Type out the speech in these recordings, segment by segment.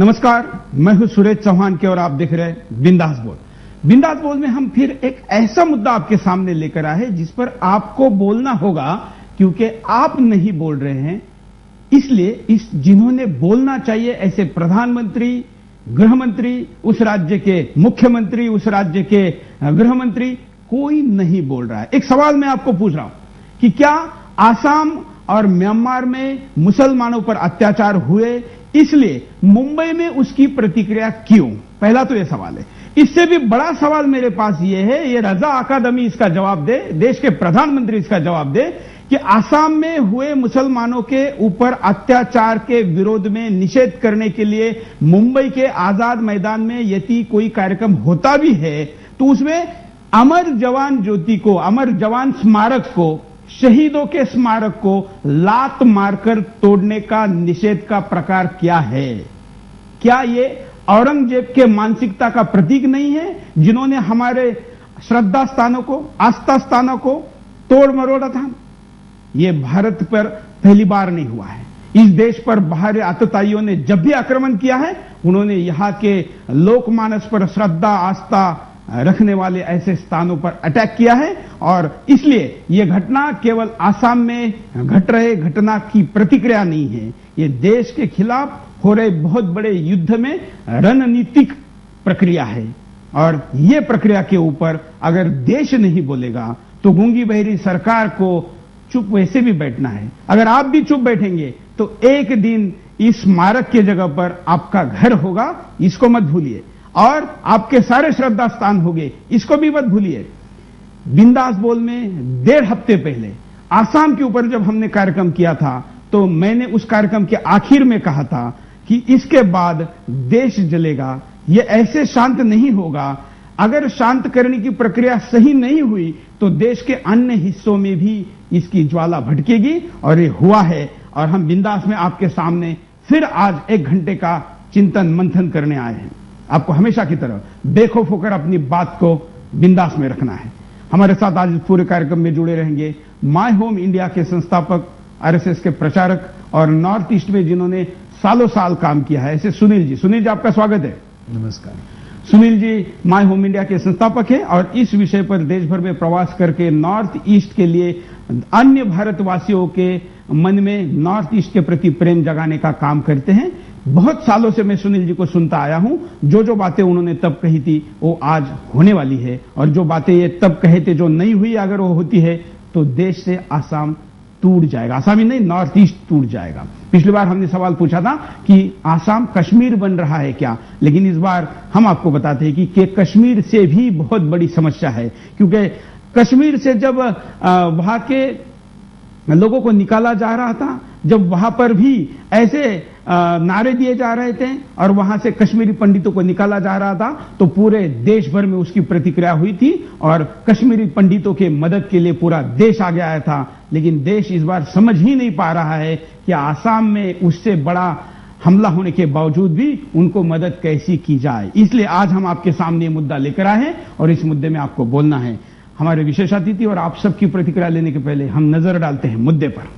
नमस्कार, मैं हूं सुरेश चौहान के और आप देख रहे हैं बिंदास बोल। बिंदास बोल में हम फिर एक ऐसा मुद्दा आपके सामने लेकर आए हैं जिस पर आपको बोलना होगा, क्योंकि आप नहीं बोल रहे हैं। इसलिए जिन्होंने बोलना चाहिए ऐसे प्रधानमंत्री, गृह मंत्री, उस राज्य के मुख्यमंत्री, उस राज्य के गृह मंत्री, कोई नहीं बोल रहा है। एक सवाल मैं आपको पूछ रहा हूं कि क्या आसाम और म्यांमार में मुसलमानों पर अत्याचार हुए, इसलिए मुंबई में उसकी प्रतिक्रिया क्यों? पहला तो यह सवाल है। इससे भी बड़ा सवाल मेरे पास यह है, ये रजा अकादमी इसका जवाब दे, देश के प्रधानमंत्री इसका जवाब दे कि आसाम में हुए मुसलमानों के ऊपर अत्याचार के विरोध में निषेध करने के लिए मुंबई के आजाद मैदान में यदि कोई कार्यक्रम होता भी है तो उसमें अमर जवान ज्योति को, अमर जवान स्मारक को, शहीदों के स्मारक को लात मारकर तोड़ने का निषेध का प्रकार क्या है? क्या ये औरंगजेब के मानसिकता का प्रतीक नहीं है, जिन्होंने हमारे श्रद्धा स्थानों को, आस्था स्थानों को तोड़ मरोड़ा था? ये भारत पर पहली बार नहीं हुआ है। इस देश पर बाहरी आतताइयों ने जब भी आक्रमण किया है, उन्होंने यहां के लोकमानस पर श्रद्धा आस्था रखने वाले ऐसे स्थानों पर अटैक किया है। और इसलिए यह घटना केवल आसाम में घट रहे घटना की प्रतिक्रिया नहीं है, ये देश के खिलाफ हो रहे बहुत बड़े युद्ध में रणनीतिक प्रक्रिया है। और यह प्रक्रिया के ऊपर अगर देश नहीं बोलेगा तो गूंगी बहरी सरकार को चुप वैसे भी बैठना है। अगर आप भी चुप बैठेंगे तो एक दिन इस स्मारक की जगह पर आपका घर होगा, इसको मत भूलिए, और आपके सारे श्रद्धा स्थान होंगे, इसको भी मत भूलिए। बिंदास बोल में 1.5 हफ्ते पहले आसाम के ऊपर जब हमने कार्यक्रम किया था तो मैंने उस कार्यक्रम के आखिर में कहा था कि इसके बाद देश जलेगा, ये ऐसे शांत नहीं होगा। अगर शांत करने की प्रक्रिया सही नहीं हुई तो देश के अन्य हिस्सों में भी इसकी ज्वाला भड़केगी, और ये हुआ है। और हम बिंदास में आपके सामने फिर आज 1 घंटे का चिंतन मंथन करने आए हैं। आपको हमेशा की तरह बेखौफ होकर अपनी बात को बिंदास में रखना है। हमारे साथ आज पूरे कार्यक्रम में जुड़े रहेंगे माय होम इंडिया के संस्थापक, आरएसएस के प्रचारक और नॉर्थ ईस्ट में जिन्होंने सालों साल काम किया है, ऐसे सुनील जी। सुनील जी, आपका स्वागत है। नमस्कार। Sunil ji my home India के संस्थापक हैं और इस विषय पर देश भर में प्रवास करके नॉर्थ ईस्ट के लिए अन्य भारतवासियों के मन में नॉर्थ ईस्ट के प्रति प्रेम जगाने का काम करते हैं। बहुत सालों से मैं सुनील जी को सुनता आया हूं, जो बातें उन्होंने तब कही थी वो आज होने वाली है, और जो बातें ये तब कहे थे जो नहीं हुई, अगर वो होती है तो देश से आसाम टूट जाएगा। आसाम ही नहीं, नॉर्थ ईस्ट टूट जाएगा। पिछली बार हमने सवाल पूछा था कि आसाम कश्मीर बन रहा है क्या, लेकिन इस बार हम आपको बताते हैं कि कश्मीर से भी बहुत बड़ी समस्या है। क्योंकि कश्मीर से जब वहां के लोगों को निकाला जा रहा था, जब वहां पर भी ऐसे नारे दिए जा रहे थे और वहां से कश्मीरी पंडितों को निकाला जा रहा था, तो पूरे देश भर में उसकी प्रतिक्रिया हुई थी और कश्मीरी पंडितों के मदद के लिए पूरा देश आगे आया था। लेकिन देश इस बार समझ ही नहीं पा रहा है कि आसाम में उससे बड़ा हमला होने के बावजूद भी उनको मदद कैसी की जाए। इसलिए आज हम आपके सामने मुद्दा लेकर आए हैं और इस मुद्दे में आपको बोलना है। हमारे विशेष अतिथि और आप सबकी प्रतिक्रिया लेने के पहले हम नजर डालते हैं मुद्दे पर।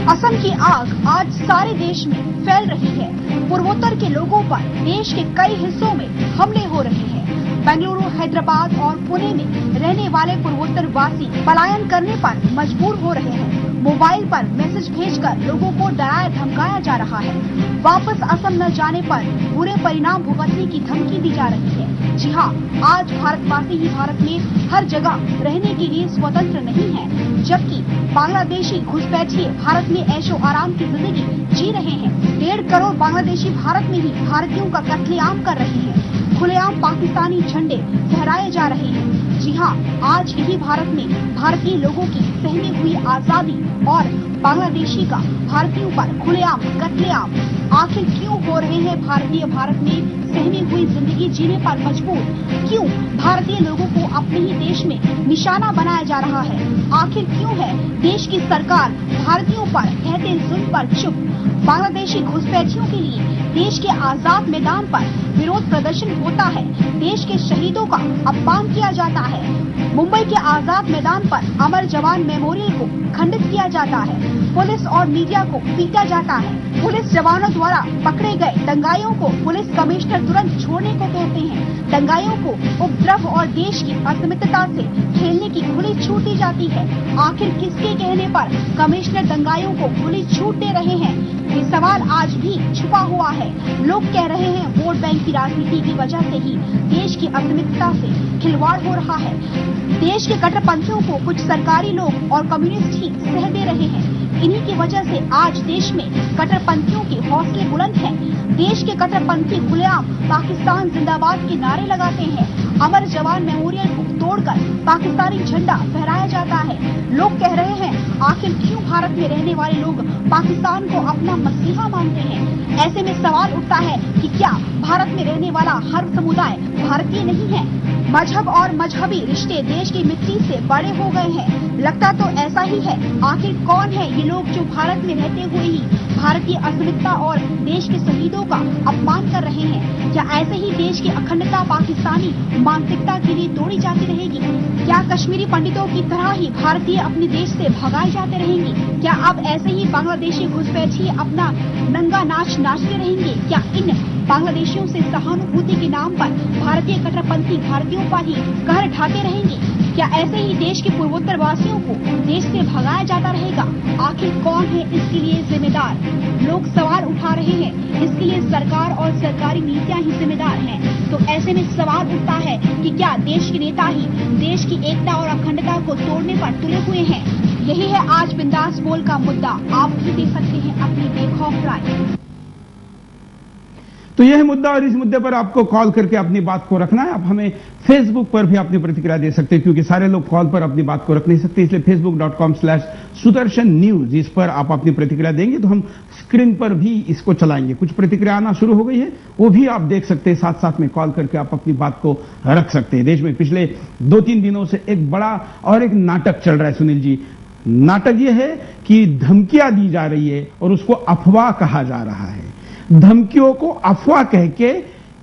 असम की आग आज सारे देश में फैल रही है। पूर्वोत्तर के लोगों पर देश के कई हिस्सों में हमले हो रहे हैं। बेंगलुरु, हैदराबाद और पुणे में रहने वाले पूर्वोत्तर वासी पलायन करने पर मजबूर हो रहे हैं। मोबाइल पर मैसेज भेजकर लोगों को डराया धमकाया जा रहा है। वापस असम न जाने पर बुरे परिणाम भुगतने की धमकी दी जा रही है। जी हाँ, आज भारतवासी ही भारत में हर जगह रहने के लिए स्वतंत्र नहीं है, जबकि बांग्लादेशी घुसपैठिए भारत में ऐशो आराम की जिंदगी जी रहे हैं। 1.5 करोड़ बांग्लादेशी भारत में ही भारतीयों का कत्लेआम कर रहे हैं। खुलेआम पाकिस्तानी झंडे फहराए जा रहे हैं। जी हाँ, आज यही भारत में भारतीय लोगों की सहमी हुई आजादी और बांग्लादेशी का भारतीयों पर खुलेआम कत्लेआम। आखिर क्यों हो रहे हैं भारतीय भारत में सहमी हुई जिंदगी जीने पर मजबूर? क्यों भारतीय लोगों को अपने ही देश में निशाना बनाया जा रहा है? आखिर क्यों है देश की सरकार भारतीयों पर कहते जुल्म पर चुप? बांग्लादेशी घुसपैठियों के लिए देश के आजाद मैदान पर विरोध प्रदर्शन होता है। देश के शहीदों का अपमान किया जाता है। मुंबई के आजाद मैदान पर अमर जवान मेमोरियल को खंडित किया जाता है। पुलिस और मीडिया को पीटा जाता है। पुलिस जवानों द्वारा पकड़े गए दंगाइयों को पुलिस कमिश्नर तुरंत छोड़ने को कहते हैं। दंगाइयों को उपद्रव और देश की अस्मिता से खेलने की खुली छूट दी जाती है। आखिर किसके कहने पर कमिश्नर दंगाइयों को खुली छूट दे रहे हैं? ये सवाल आज भी छुपा हुआ है। लोग कह रहे हैं वोट बैंक की राजनीति की वजह से ही देश की अस्मिता से खिलवाड़ हो रहा है। देश के कट्टरपंथियों को कुछ सरकारी लोग और कम्युनिस्ट ही सह दे रहे हैं। इन्हीं की वजह से आज देश में कट्टरपंथियों के हौसले बुलंद हैं। देश के कट्टरपंथी खुलेआम पाकिस्तान जिंदाबाद के नारे लगाते हैं। अमर जवान मेमोरियल को तोड़कर पाकिस्तानी झंडा फहराया जाता है। लोग कह रहे हैं आखिर क्यों भारत में रहने वाले लोग पाकिस्तान को अपना मसीहा मानते हैं? ऐसे में सवाल उठता है कि क्या भारत में रहने वाला हर समुदाय भारतीय नहीं है? मजहब और मजहबी रिश्ते देश की मिट्टी से बड़े हो गए हैं। लगता तो ऐसा ही है। आखिर कौन है ये लोग जो भारत में रहते हुए ही भारतीय अस्मिता और देश के शहीदों का अपमान कर रहे हैं? क्या ऐसे ही देश की अखंडता पाकिस्तानी मानसिकता के लिए तोड़ी जाती रहेगी? क्या कश्मीरी पंडितों की तरह ही भारतीय अपने देश से भगाए जाते रहेंगे? क्या अब ऐसे ही बांग्लादेशी घुसपैठी अपना नंगा नाच नाचते रहेंगे? क्या इन बांग्लादेशियों से सहानुभूति के नाम पर भारतीय कट्टरपंथी भारतीयों पर ही कहर ढाते रहेंगे? क्या ऐसे ही देश के पूर्वोत्तर वासियों को देश से भगाया जाता रहेगा? आखिर कौन है इसके लिए जिम्मेदार? लोग सवाल उठा रहे हैं। इसके लिए सरकार और सरकारी नीतियां ही जिम्मेदार हैं। तो ऐसे में सवाल उठता है कि क्या देश के नेता ही देश की एकता और अखंडता को तोड़ने पर तुले हुए हैं? यही है आज बिंदास बोल का मुद्दा। आप भी दे सकते हैं अपनी बेखौफ राय। तो यह मुद्दा और इस मुद्दे पर आपको कॉल करके अपनी बात को रखना है। आप हमें फेसबुक पर भी अपनी प्रतिक्रिया दे सकते हैं, क्योंकि सारे लोग कॉल पर अपनी बात को रख नहीं सकते। इसलिए facebook.com/sudarshan news इस पर आप अपनी प्रतिक्रिया देंगे तो हम स्क्रीन पर भी इसको चलाएंगे। कुछ प्रतिक्रिया आना शुरू हो गई है, वो भी आप देख सकते हैं। साथ साथ में कॉल करके आप अपनी बात को रख सकते हैं। देश में पिछले 2-3 दिनों से एक बड़ा और एक नाटक चल रहा है सुनील जी। नाटक यह है कि धमकियां दी जा रही है और उसको अफवाह कहा जा रहा है। धमकियों को अफवाह कह के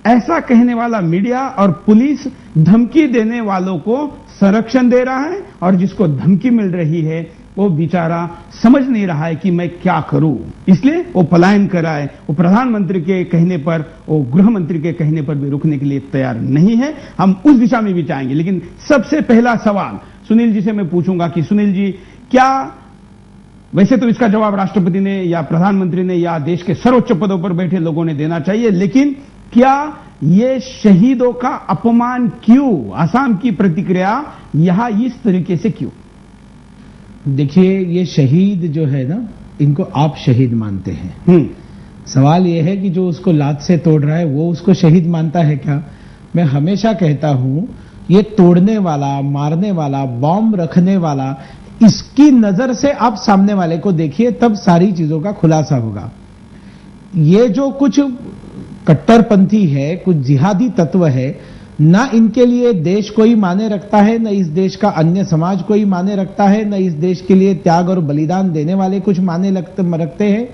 ऐसा कहने वाला मीडिया और पुलिस धमकी देने वालों को संरक्षण दे रहा है, और जिसको धमकी मिल रही है वो बेचारा समझ नहीं रहा है कि मैं क्या करूं, इसलिए वो पलायन कर रहा है। वो प्रधानमंत्री के कहने पर, वो गृह मंत्री के कहने पर भी रुकने के लिए तैयार नहीं है। हम उस दिशा में भी चाहेंगे, लेकिन सबसे पहला सवाल सुनील जी से मैं पूछूंगा कि सुनील जी, क्या वैसे तो इसका जवाब राष्ट्रपति ने या प्रधानमंत्री ने या देश के सर्वोच्च पदों पर बैठे लोगों ने देना चाहिए, लेकिन क्या ये शहीदों का अपमान क्यों? आसाम की प्रतिक्रिया यहां इस तरीके से क्यों? देखिए, ये शहीद जो है ना, इनको आप शहीद मानते हैं। सवाल ये है कि जो उसको लात से तोड़ रहा है वो उसको शहीद मानता है क्या? मैं हमेशा कहता हूं, ये तोड़ने वाला, मारने वाला, बॉम्ब रखने वाला, इसकी नजर से आप सामने वाले को देखिए, तब सारी चीजों का खुलासा होगा। ये जो कुछ कट्टरपंथी है, कुछ जिहादी तत्व है, ना इनके लिए देश कोई माने रखता है, न इस देश का अन्य समाज कोई माने रखता है, न इस देश के लिए त्याग और बलिदान देने वाले कुछ माने रखते हैं।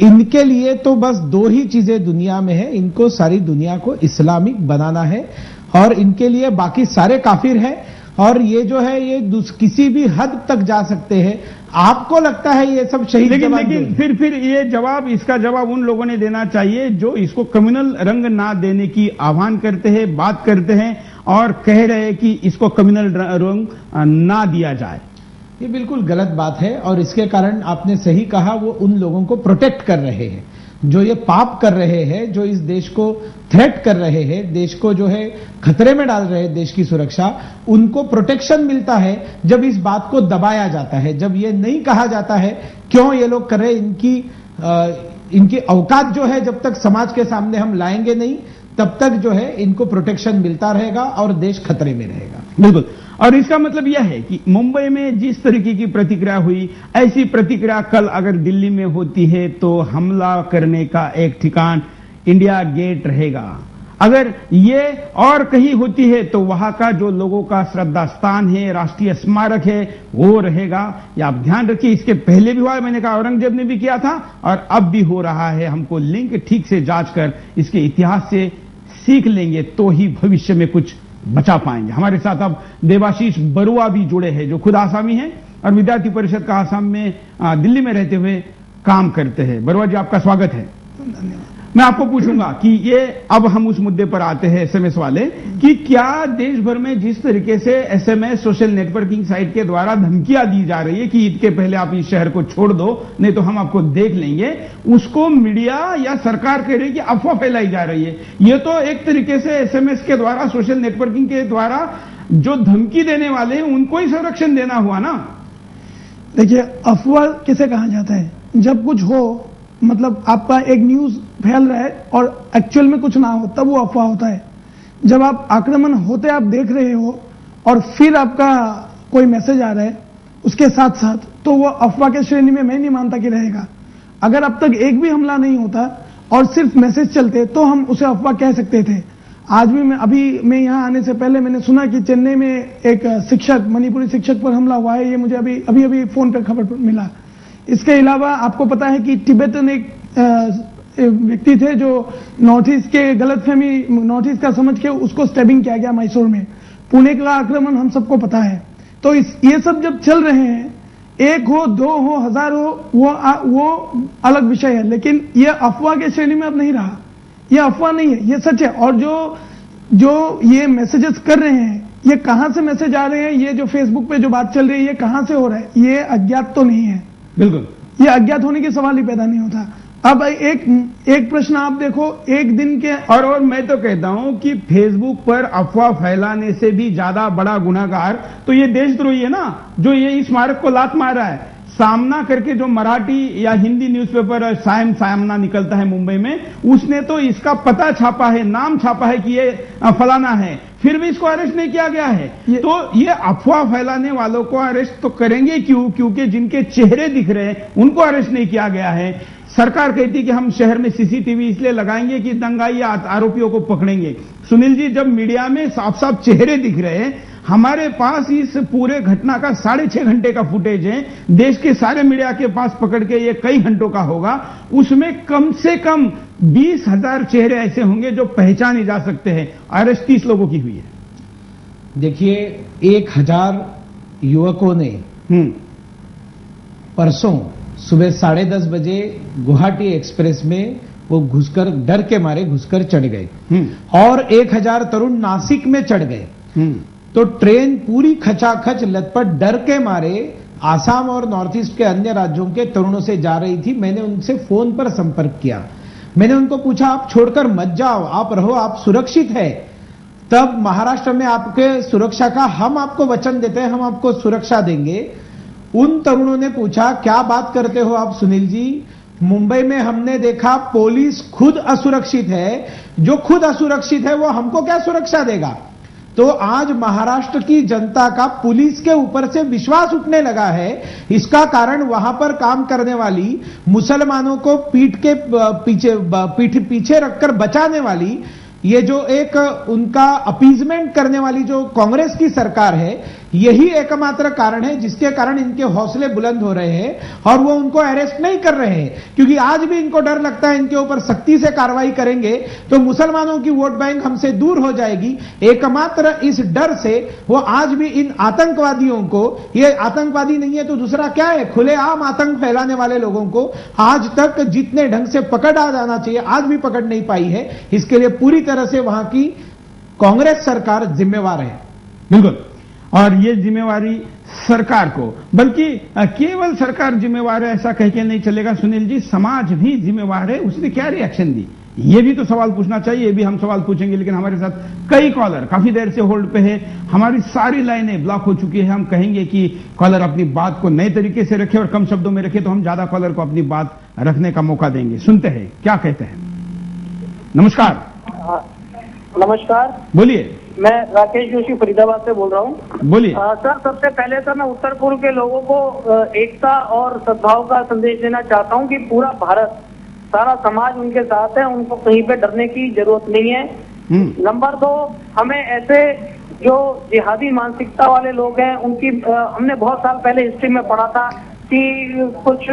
इनके लिए तो बस 2 ही चीजें दुनिया में है, इनको सारी दुनिया को इस्लामिक बनाना है, और इनके लिए बाकी सारे काफिर हैं। और ये जो है, ये किसी भी हद तक जा सकते हैं। आपको लगता है ये सब शहीद? लेकिन फिर ये जवाब, इसका जवाब उन लोगों ने देना चाहिए जो इसको कम्युनल रंग ना देने की आह्वान करते हैं, बात करते हैं और कह रहे हैं कि इसको कम्युनल रंग ना दिया जाए। ये बिल्कुल गलत बात है, और इसके कारण आपने सही कहा, वो उन लोगों को प्रोटेक्ट कर रहे हैं जो ये पाप कर रहे हैं, जो इस देश को थ्रेट कर रहे हैं, देश को जो है खतरे में डाल रहे हैं, देश की सुरक्षा। उनको प्रोटेक्शन मिलता है जब इस बात को दबाया जाता है, जब ये नहीं कहा जाता है क्यों ये लोग कर रहे हैं। इनकी औकात जो है, जब तक समाज के सामने हम लाएंगे नहीं, तब तक जो है इनको प्रोटेक्शन मिलता रहेगा और देश खतरे में रहेगा। बिल्कुल। और इसका मतलब यह है कि मुंबई में जिस तरीके की प्रतिक्रिया हुई, ऐसी प्रतिक्रिया कल अगर दिल्ली में होती है तो हमला करने का एक ठिकान इंडिया गेट रहेगा। अगर ये और कहीं होती है तो वहां का जो लोगों का श्रद्धा स्थान है, राष्ट्रीय स्मारक है, वो रहेगा। ये आप ध्यान रखिए, इसके पहले भी हुआ, मैंने कहा औरंगजेब ने भी किया था और अब भी हो रहा है। हमको लिंक ठीक से जांच कर इसके इतिहास से सीख लेंगे तो ही भविष्य में कुछ बचा पाएंगे। हमारे साथ अब देवाशीष बरुआ भी जुड़े हैं, जो खुद आसामी हैं और विद्यार्थी परिषद का आसाम में दिल्ली में रहते हुए काम करते हैं। बरुआ जी, आपका स्वागत है। धन्यवाद। मैं आपको पूछूंगा कि ये अब हम उस मुद्दे पर आते हैं एसएमएस वाले, कि क्या देश भर में जिस तरीके से एसएमएस सोशल नेटवर्किंग साइट के द्वारा धमकियां दी जा रही है कि ईद के पहले आप इस शहर को छोड़ दो नहीं तो हम आपको देख लेंगे, उसको मीडिया या सरकार कह रही है कि अफवाह फैलाई जा रही है। ये तो एक तरीके से एसएमएस के द्वारा सोशल नेटवर्किंग के द्वारा जो धमकी देने वाले हैं उनको ही संरक्षण देना हुआ ना। देखिए, अफवाह किसे कहा जाता है? जब कुछ हो, मतलब आपका एक न्यूज फैल रहा है और एक्चुअल में कुछ ना हो, तब वो अफवाह होता है। जब आप आक्रमण होते आप देख रहे हो और फिर आपका कोई मैसेज आ रहा है उसके साथ साथ, तो वो अफवाह के श्रेणी में मैं नहीं मानता कि रहेगा। अगर अब तक एक भी हमला नहीं होता और सिर्फ मैसेज चलते तो हम उसे अफवाह कह सकते थे। आज भी मैं यहाँ आने से पहले मैंने सुना कि चेन्नई में एक शिक्षक, मणिपुरी शिक्षक पर हमला हुआ है। ये मुझे अभी फोन पर खबर मिला। इसके अलावा आपको पता है कि तिब्बतन एक व्यक्ति थे जो नॉर्थ ईस्ट के गलतफहमी, नॉर्थ ईस्ट का समझ के उसको स्टैबिंग किया गया मैसूर में। पुणे का आक्रमण हम सबको पता है। तो ये सब जब चल रहे हैं, एक हो, दो हो, हजार हो, वो अलग विषय है, लेकिन ये अफवाह के श्रेणी में अब नहीं रहा। ये अफवाह नहीं है, ये सच है। और जो ये मैसेजेस कर रहे हैं, ये कहां से मैसेज आ रहे हैं, ये जो फेसबुक पे जो बात चल रही है, ये कहां से हो रहा है? ये अज्ञात तो नहीं है। बिल्कुल, ये अज्ञात होने की सवाल ही पैदा नहीं होता। अब एक प्रश्न आप देखो, एक दिन के और मैं तो कहता हूं कि फेसबुक पर अफवाह फैलाने से भी ज्यादा बड़ा गुनाहगार तो ये देशद्रोही है ना, जो ये स्मारक को लात मार रहा है। सामना करके जो मराठी या हिंदी न्यूज़पेपर सामना निकलता है मुंबई में, उसने तो इसका पता छापा है, नाम छापा है कि ये फलाना है, फिर भी इसको अरेस्ट नहीं किया गया है। तो ये अफवाह फैलाने वालों को अरेस्ट तो करेंगे क्यों? क्योंकि जिनके चेहरे दिख रहे हैं उनको अरेस्ट नहीं किया गया है। सरकार कहती कि हम शहर में सीसीटीवी इसलिए लगाएंगे कि दंगाई आरोपियों को पकड़ेंगे। सुनील जी, जब मीडिया में साफ साफ चेहरे दिख रहे हैं, हमारे पास इस पूरे घटना का 6.5 घंटे का फुटेज है, देश के सारे मीडिया के पास पकड़ के ये कई घंटों का होगा, उसमें कम से कम 20,000 चेहरे ऐसे होंगे जो पहचाने जा सकते हैं। अरेस्ट 30 लोगों की हुई है। देखिए, 1,000 युवकों ने परसों सुबह 10:30 बजे गुवाहाटी एक्सप्रेस में वो घुसकर, डर के मारे घुसकर चढ़ गए और 1,000 तरुण नासिक में चढ़ गए। तो ट्रेन पूरी खचाखच लटपट डर के मारे आसाम और नॉर्थ ईस्ट के अन्य राज्यों के तरुणों से जा रही थी। मैंने उनसे फोन पर संपर्क किया। मैंने उनको पूछा, आप छोड़कर मत जाओ, आप रहो, आप सुरक्षित है। तब महाराष्ट्र में आपके सुरक्षा का हम आपको वचन देते हैं, हम आपको सुरक्षा देंगे। उन तरुणों ने पूछा, क्या बात करते हो आप सुनील जी? मुंबई में हमने देखा पुलिस खुद असुरक्षित है, जो खुद असुरक्षित है वो हमको क्या सुरक्षा देगा? तो आज महाराष्ट्र की जनता का पुलिस के ऊपर से विश्वास उठने लगा है। इसका कारण वहां पर काम करने वाली, मुसलमानों को पीठ पीछे रखकर बचाने वाली, ये जो एक उनका अपीजमेंट करने वाली जो कांग्रेस की सरकार है, यही एकमात्र कारण है जिसके कारण इनके हौसले बुलंद हो रहे हैं और वो उनको अरेस्ट नहीं कर रहे हैं। क्योंकि आज भी इनको डर लगता है, इनके ऊपर सख्ती से कार्रवाई करेंगे तो मुसलमानों की वोट बैंक हमसे दूर हो जाएगी। एकमात्र इस डर से वो आज भी इन आतंकवादियों को, ये आतंकवादी नहीं है तो दूसरा क्या है, खुलेआम आतंक फैलाने वाले लोगों को आज तक जितने ढंग से पकड़ा जाना चाहिए आज भी पकड़ नहीं पाई है। इसके लिए पूरी तरह से वहां की कांग्रेस सरकार जिम्मेवार है। बिल्कुल, और ये जिम्मेवारी सरकार को, बल्कि केवल सरकार जिम्मेवार है ऐसा कह के नहीं चलेगा सुनील जी, समाज भी जिम्मेवार है। उसने क्या रिएक्शन दी, ये भी तो सवाल पूछना चाहिए। ये भी हम सवाल पूछेंगे, लेकिन हमारे साथ कई कॉलर काफी देर से होल्ड पे है, हमारी सारी लाइनें ब्लॉक हो चुकी है। हम कहेंगे कि कॉलर अपनी बात को नए तरीके से रखे और कम शब्दों में रखे, तो हम ज्यादा कॉलर को अपनी बात रखने का मौका देंगे। सुनते हैं क्या कहते हैं। नमस्कार। नमस्कार, बोलिए। मैं राकेश जोशी फरीदाबाद से बोल रहा हूँ। बोलिए। सर, सबसे पहले तो मैं उत्तर पूर्व के लोगों को एकता और सद्भाव का संदेश देना चाहता हूँ कि पूरा भारत, सारा समाज उनके साथ है, उनको कहीं पे डरने की जरूरत नहीं है। नंबर 2, हमें ऐसे जो जिहादी मानसिकता वाले लोग हैं उनकी हमने बहुत साल पहले हिस्ट्री में पढ़ा था कि कुछ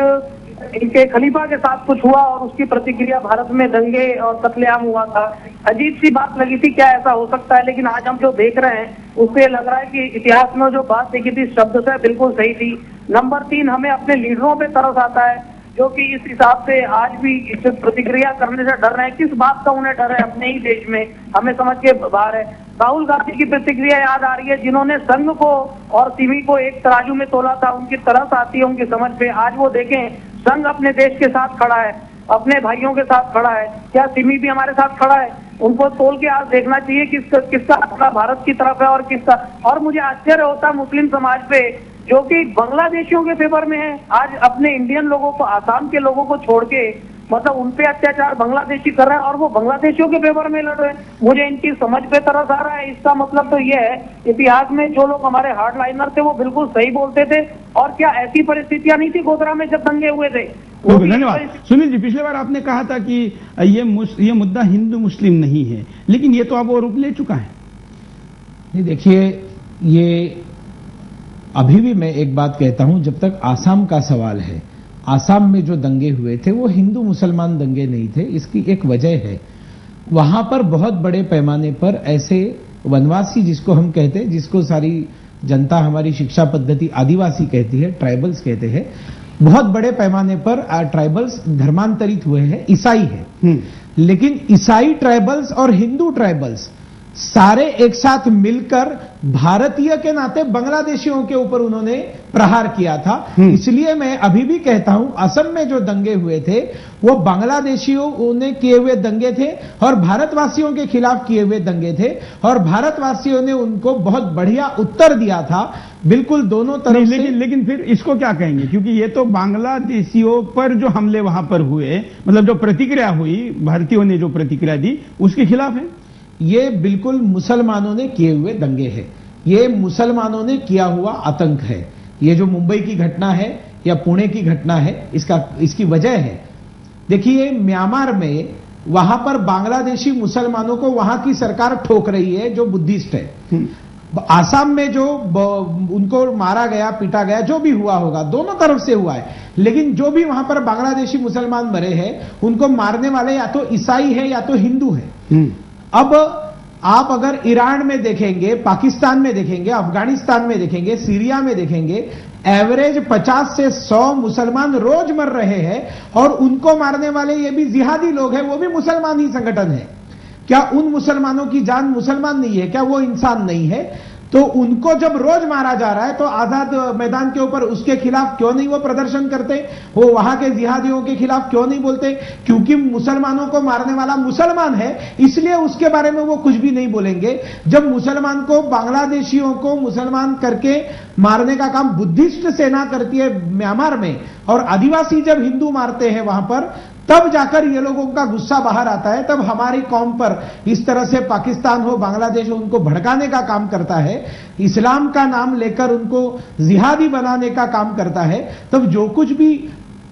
इनके खलीफा के साथ कुछ हुआ और उसकी प्रतिक्रिया भारत में दंगे और कत्लेआम हुआ था। अजीब सी बात लगी थी, क्या ऐसा हो सकता है? लेकिन आज हम जो देख रहे हैं उससे लग रहा है कि इतिहास में जो बात लिखी थी शब्द से बिल्कुल सही थी। नंबर 3, हमें अपने लीडरों पे तरस आता है जो कि इस हिसाब से आज भी इस प्रतिक्रिया करने से डर रहे हैं। किस बात का उन्हें डर है? अपने ही देश में हमें समझ के बाहर है। राहुल गांधी की प्रतिक्रिया याद आ रही है, जिन्होंने संघ को और सिमी को एक तराजू में तोला था। उनकी तरस आती है उनकी समझ पे। आज वो देखें, संघ अपने देश के साथ खड़ा है, अपने भाइयों के साथ खड़ा है, क्या सिमी भी हमारे साथ खड़ा है? उनको तोल के आज देखना चाहिए किसका आंकड़ा भारत की तरफ है और किसका। और मुझे आश्चर्य होता मुस्लिम समाज पे, जो कि बांग्लादेशियों के फेवर में है। आज अपने इंडियन लोगों को, आसाम के लोगों को छोड़ के, मतलब उन पे अत्याचार बांग्लादेशी कर रहे हैं और वो बांग्लादेशियों के फेवर में लड़ रहे हैं। मुझे इनकी समझ पे तरस आ रहा है। इसका मतलब तो ये है, इतिहास में जो लोग हमारे हार्डलाइनर थे वो बिल्कुल सही बोलते थे। और क्या ऐसी परिस्थितियां नहीं थी गोधरा में जब दंगे हुए थे? धन्यवाद। सुनील जी, पिछले बार आपने कहा था कि ये मुद्दा हिंदू मुस्लिम नहीं है, लेकिन ये तो अब वो रूप ले चुका है। नहीं, देखिए, ये अभी भी मैं एक बात कहता हूं, जब तक आसाम का सवाल है, आसाम में जो दंगे हुए थे वो हिंदू मुसलमान दंगे नहीं थे। इसकी एक वजह है, वहां पर बहुत बड़े पैमाने पर ऐसे वनवासी, जिसको हम कहते हैं, जिसको सारी जनता हमारी शिक्षा पद्धति आदिवासी कहती है, ट्राइबल्स कहते हैं, बहुत बड़े पैमाने पर ट्राइबल्स धर्मांतरित हुए हैं, ईसाई है। लेकिन ईसाई ट्राइबल्स और हिंदू ट्राइबल्स सारे एक साथ मिलकर भारतीय के नाते बांग्लादेशियों के ऊपर उन्होंने प्रहार किया था। इसलिए मैं अभी भी कहता हूं, असम में जो दंगे हुए थे वो बांग्लादेशियों ने किए हुए दंगे थे और भारतवासियों के खिलाफ किए हुए दंगे थे, और भारतवासियों ने उनको बहुत बढ़िया उत्तर दिया था, बिल्कुल दोनों तरफ से। लेकिन फिर इसको क्या कहेंगे? क्योंकि ये तो बांग्लादेशियों पर जो हमले वहां पर हुए, मतलब जो प्रतिक्रिया हुई, भारतीयों ने जो प्रतिक्रिया दी, उसके खिलाफ है। ये बिल्कुल मुसलमानों ने किए हुए दंगे हैं, ये मुसलमानों ने किया हुआ आतंक है। ये जो मुंबई की घटना है या पुणे की घटना है, इसकी वजह है, देखिए, म्यांमार में वहां पर बांग्लादेशी मुसलमानों को वहां की सरकार ठोक रही है जो बुद्धिस्ट है। आसाम में जो उनको मारा गया, पीटा गया, जो भी हुआ होगा, दोनों तरफ से हुआ है, लेकिन जो भी वहां पर बांग्लादेशी मुसलमान मरे हैं, उनको मारने वाले या तो ईसाई है या तो हिंदू है। अब आप अगर ईरान में देखेंगे, पाकिस्तान में देखेंगे, अफगानिस्तान में देखेंगे, सीरिया में देखेंगे, एवरेज 50 से 100 मुसलमान रोज मर रहे हैं, और उनको मारने वाले ये भी जिहादी लोग हैं, वो भी मुसलमान ही संगठन है। क्या उन मुसलमानों की जान मुसलमान नहीं है? क्या वो इंसान नहीं है? तो उनको जब रोज मारा जा रहा है तो आजाद मैदान के ऊपर उसके खिलाफ क्यों नहीं वो प्रदर्शन करते? वो वहां के जिहादियों के खिलाफ क्यों नहीं बोलते? क्योंकि मुसलमानों को मारने वाला मुसलमान है, इसलिए उसके बारे में वो कुछ भी नहीं बोलेंगे। जब मुसलमान को, बांग्लादेशियों को मुसलमान करके मारने का काम बुद्धिस्ट सेना करती है म्यांमार में, और आदिवासी जब हिंदू मारते हैं वहां पर, तब जाकर ये लोगों का गुस्सा बाहर आता है। तब हमारी कौम पर इस तरह से पाकिस्तान हो, बांग्लादेश हो, उनको भड़काने का काम करता है, इस्लाम का नाम लेकर उनको जिहादी बनाने का काम करता है। तब जो कुछ भी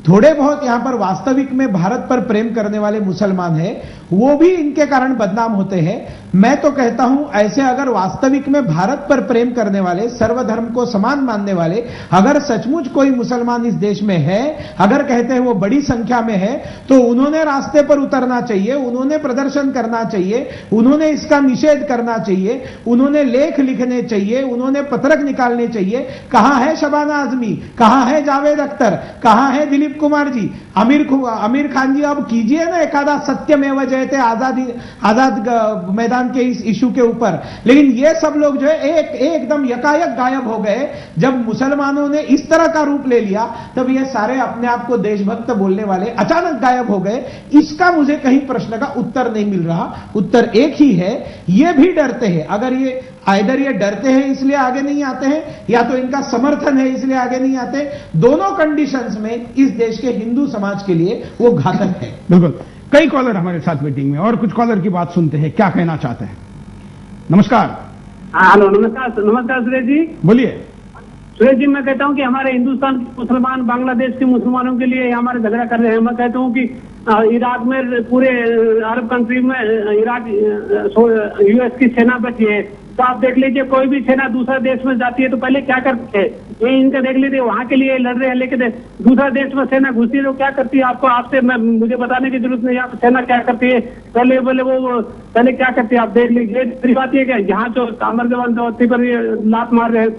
थोड़े बहुत यहां पर वास्तविक में भारत पर प्रेम करने वाले मुसलमान हैं, वो भी इनके कारण बदनाम होते हैं। मैं तो कहता हूं, ऐसे अगर वास्तविक में भारत पर प्रेम करने वाले, सर्वधर्म को समान मानने वाले, अगर सचमुच कोई मुसलमान इस देश में है, अगर कहते हैं वो बड़ी संख्या में है, तो उन्होंने रास्ते पर उतरना चाहिए, उन्होंने प्रदर्शन करना चाहिए, उन्होंने इसका निषेध करना चाहिए, उन्होंने लेख लिखने चाहिए, उन्होंने पत्रक निकालने चाहिए। कहां है शबाना आजमी, कहां है जावेद अख्तर, कहां है दिलीप कुमार जी, आमिर खान जी? अब कीजिए ना एकादा सत्यमेव जयते आजाद मैदान के इस इशू के ऊपर। लेकिन ये सब लोग जो है एकदम यकायक गायब हो गए। जब मुसलमानों ने इस तरह का रूप ले लिया, तब ये सारे अपने आप को देशभक्त बोलने वाले अचानक गायब हो गए। इसका मुझे कहीं प्रश्न का उत्तर नहीं मिल रहा। उत्तर एक ही है, ये भी डरते हैं। अगर ये आइदर ये डरते हैं इसलिए आगे नहीं आते हैं, या तो इनका समर्थन है इसलिए आगे नहीं आते। दोनों कंडीशंस में इस देश के हिंदू समाज के लिए वो घातक है। बिल्कुल। कई कॉलर हमारे साथ मीटिंग में, और कुछ कॉलर की बात सुनते हैं, क्या कहना चाहते हैं? नमस्कार। हेलो, नमस्कार सुरेश जी। बोलिए। सुरेश जी, मैं कहता हूं कि हमारे हिंदुस्तान के मुसलमान बांग्लादेश के मुसलमानों के लिए हमारे झगड़ा कर रहे हैं। मैं कहता हूं कि इराक में, पूरे अरब कंट्री में इराक यूएस की सेना बैठी है, तो आप देख लीजिए, कोई भी सेना दूसरे देश में जाती है तो पहले क्या करती है? ये इनका देख लीजिए, वहां के लिए लड़ रहे हैं, लेकिन दूसरे देश में सेना घुसती है तो क्या करती है? आपको, आपसे मुझे बताने की जरूरत नहीं, आप सेना क्या करती है पहले क्या करती है आप देख लीजिए। दूसरी बात यह कि यहाँ जो कामर जवान पर लात मार रहे हैं,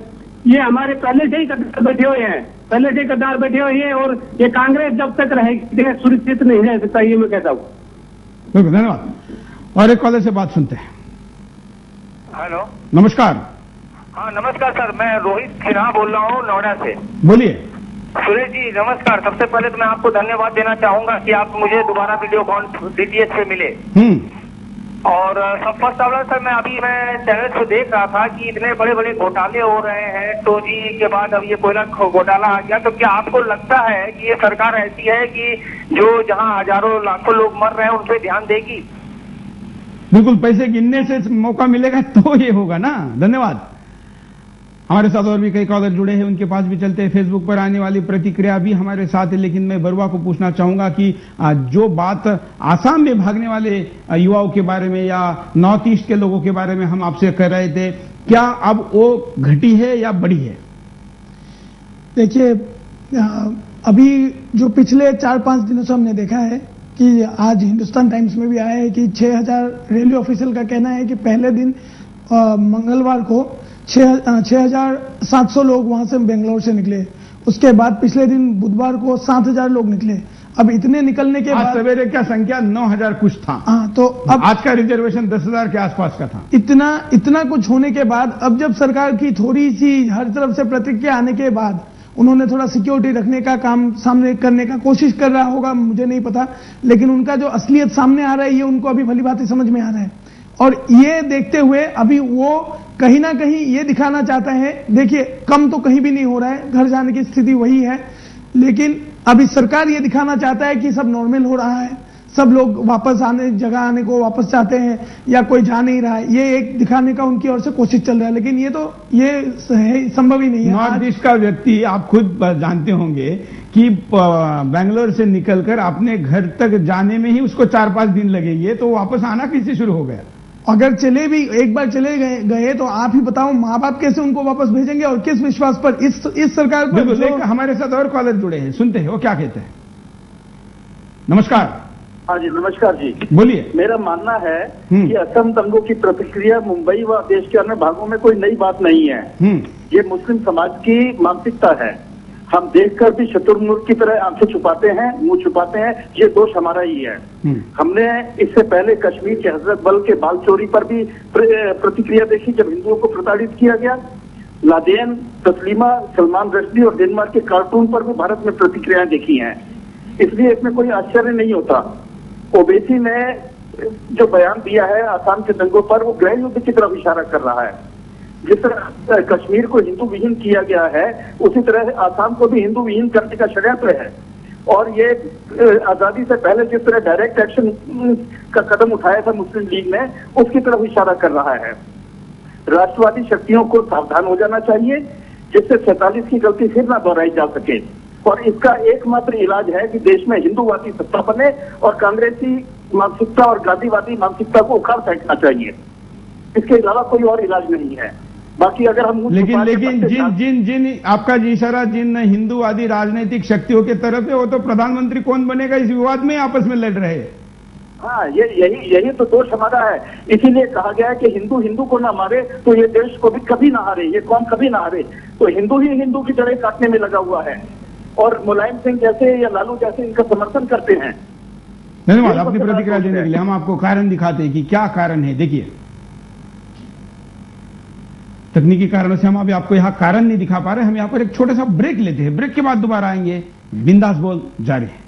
ये हमारे पहले से ही बैठे हुए हैं, पहले ठेकेदार बैठे हुए हैं और ये कांग्रेस जब तक रहेगी देश सुरक्षित नहीं रह सकता, ये मैं कहता हूँ। बिल्कुल, धन्यवाद। और एक कॉलर से बात सुनते हैं। हेलो, नमस्कार। हाँ नमस्कार सर, मैं रोहित सिन्हा बोल रहा हूँ नोएडा से। बोलिए। सुरेश जी नमस्कार। सबसे पहले तो मैं आपको धन्यवाद देना चाहूंगा कि आप मुझे दोबारा वीडियो कॉल डीटीएच पे मिले। और सब फर्स्ट ऑफ ऑल सर, मैं चैनल से देख रहा था कि इतने बड़े बड़े घोटाले हो रहे हैं, टोजी के बाद अब ये कोयला घोटाला आ गया, तो क्या आपको लगता है कि ये सरकार ऐसी है कि जो जहां हजारों लाखों लोग मर रहे हैं उन पे ध्यान देगी? बिल्कुल, पैसे गिनने से मौका मिलेगा तो ये होगा ना। धन्यवाद। हमारे साथ और भी कई कॉलर जुड़े हैं, उनके पास भी चलते हैं। फेसबुक पर आने वाली प्रतिक्रिया भी हमारे साथ है, लेकिन मैं बरुआ को पूछना चाहूंगा कि जो बात आसाम में भागने वाले युवाओं के बारे में या नॉर्थ ईस्ट के लोगों के बारे में हम आपसे कह रहे थे, क्या अब वो घटी है या बढ़ी है? देखिए, अभी जो पिछले 4-5 दिनों से हमने देखा है कि आज हिंदुस्तान टाइम्स में भी आया है कि 6000 रेलवे ऑफिशियल का कहना है कि पहले दिन मंगलवार को 6700 लोग वहां से बेंगलोर से निकले। उसके बाद पिछले दिन बुधवार को 7000 लोग निकले। अब इतने निकलने के बाद सवेरे क्या संख्या 9000 कुछ था। हाँ, तो अब आज का रिजर्वेशन 10,000 के आसपास का था। इतना कुछ होने के बाद अब जब सरकार की थोड़ी सी हर तरफ से प्रतिक्रिया आने के बाद उन्होंने थोड़ा सिक्योरिटी रखने का काम सामने करने का कोशिश कर रहा होगा, मुझे नहीं पता, लेकिन उनका जो असलियत सामने आ रहा है ये उनको अभी भली बात समझ में आ रहा है। और ये देखते हुए अभी वो कहीं ना कहीं ये दिखाना चाहता है, देखिए कम तो कहीं भी नहीं हो रहा है, घर जाने की स्थिति वही है, लेकिन अभी सरकार ये दिखाना चाहता है कि सब नॉर्मल हो रहा है, सब लोग वापस जगह आने को वापस चाहते हैं या कोई जा नहीं रहा है, ये एक दिखाने का उनकी ओर से कोशिश चल रहा है, लेकिन ये संभव ही नहीं है। नॉर्थ ईस्ट का व्यक्ति, आप खुद जानते होंगे कि बेंगलोर से निकलकर अपने घर तक जाने में ही उसको 4-5 दिन लगेंगे, तो वापस आना कैसे शुरू हो गया? अगर चले भी एक बार चले गए तो आप ही बताओ माँ बाप कैसे उनको वापस भेजेंगे और किस विश्वास पर? इस सरकार पर। हमारे साथ और कॉलर जुड़े हैं, सुनते हैं वो क्या कहते हैं। नमस्कार। हाँ जी नमस्कार जी, बोलिए। मेरा मानना है कि असम दंगों की प्रतिक्रिया मुंबई व देश के अन्य भागों में कोई नई बात नहीं है। ये मुस्लिम समाज की मानसिकता है। हम देखकर भी शत्रुमुख की तरह आंखें छुपाते हैं, मुंह छुपाते हैं, ये दोष हमारा ही है। हमने इससे पहले कश्मीर के हजरत बल के बाल चोरी पर भी प्रतिक्रिया देखी, जब हिंदुओं को प्रताड़ित किया गया। लादेन, तस्लीमा, सलमान रश्दी और डेनमार्क के कार्टून पर भी भारत में प्रतिक्रियाएं देखी हैं, इसलिए इसमें कोई आश्चर्य नहीं होता। ओवैसी ने जो बयान दिया है आसाम के दंगों पर, वो गृह युद्ध की तरफ इशारा कर रहा है। जिस तरह कश्मीर को हिंदू विहीन किया गया है, उसी तरह आसाम को भी हिंदू विहीन करने का षड्यंत्र है। और ये आजादी से पहले जिस तरह डायरेक्ट एक्शन का कदम उठाया था मुस्लिम लीग ने, उसकी तरफ इशारा कर रहा है। राष्ट्रवादी शक्तियों को सावधान हो जाना चाहिए, जिससे 47 की गलती फिर ना दोहराई जा सके। और इसका एकमात्र इलाज है कि देश में हिंदूवादी सत्ता बने और कांग्रेसी मानसिकता और गांधीवादी मानसिकता को उखाड़ फेंकना चाहिए। इसके अलावा कोई और इलाज नहीं है। बाकी अगर हम लेकिन जिन आपका जी इशारा जिन हिंदूवादी राजनीतिक शक्तियों के तरफ है, वो तो प्रधानमंत्री कौन बनेगा इस विवाद में आपस में लड़ रहे हैं। हाँ, यही तो दोष हमारा है। इसीलिए कहा गया है कि हिंदू हिंदू को ना मारे तो ये देश को भी कभी ना हारे, ये कौम कभी ना हारे। तो हिंदू ही हिंदू की जड़ें काटने में लगा हुआ है और मुलायम सिंह जैसे या लालू जैसे इनका समर्थन करते हैं। धन्यवाद अपनी प्रतिक्रिया देने के लिए। हम आपको कारण दिखाते हैं कि क्या कारण है। देखिए, तकनीकी कारणों से हम अभी आपको यहाँ कारण नहीं दिखा पा रहे। हम यहाँ पर एक छोटा सा ब्रेक लेते हैं, ब्रेक के बाद दोबारा आएंगे। बिंदास बोल जारी है।